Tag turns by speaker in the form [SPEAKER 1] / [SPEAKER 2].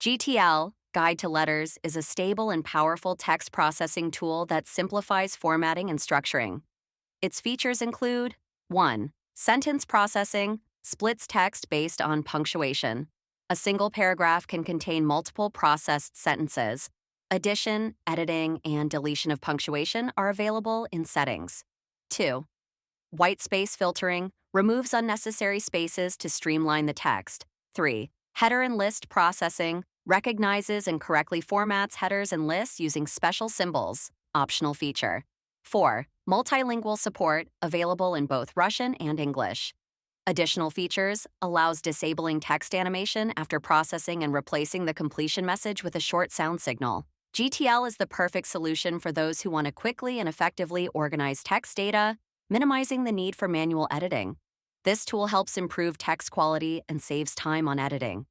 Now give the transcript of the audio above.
[SPEAKER 1] GtL, Guide to Letters, is a stable and powerful text processing tool that simplifies formatting and structuring. Its features include 1. Sentence processing, splits text based on punctuation. A single paragraph can contain multiple processed sentences. Addition, editing, and deletion of punctuation are available in settings. 2. Whitespace filtering removes unnecessary spaces to streamline the text. 3. Header and list processing recognizes and correctly formats headers and lists using special symbols, optional feature. 4. Multilingual support, available in both Russian and English. Additional features allows disabling text animation after processing and replacing the completion message with a short sound signal. GtL is the perfect solution for those who want to quickly and effectively organize text data, minimizing the need for manual editing. This tool helps improve text quality and saves time on editing.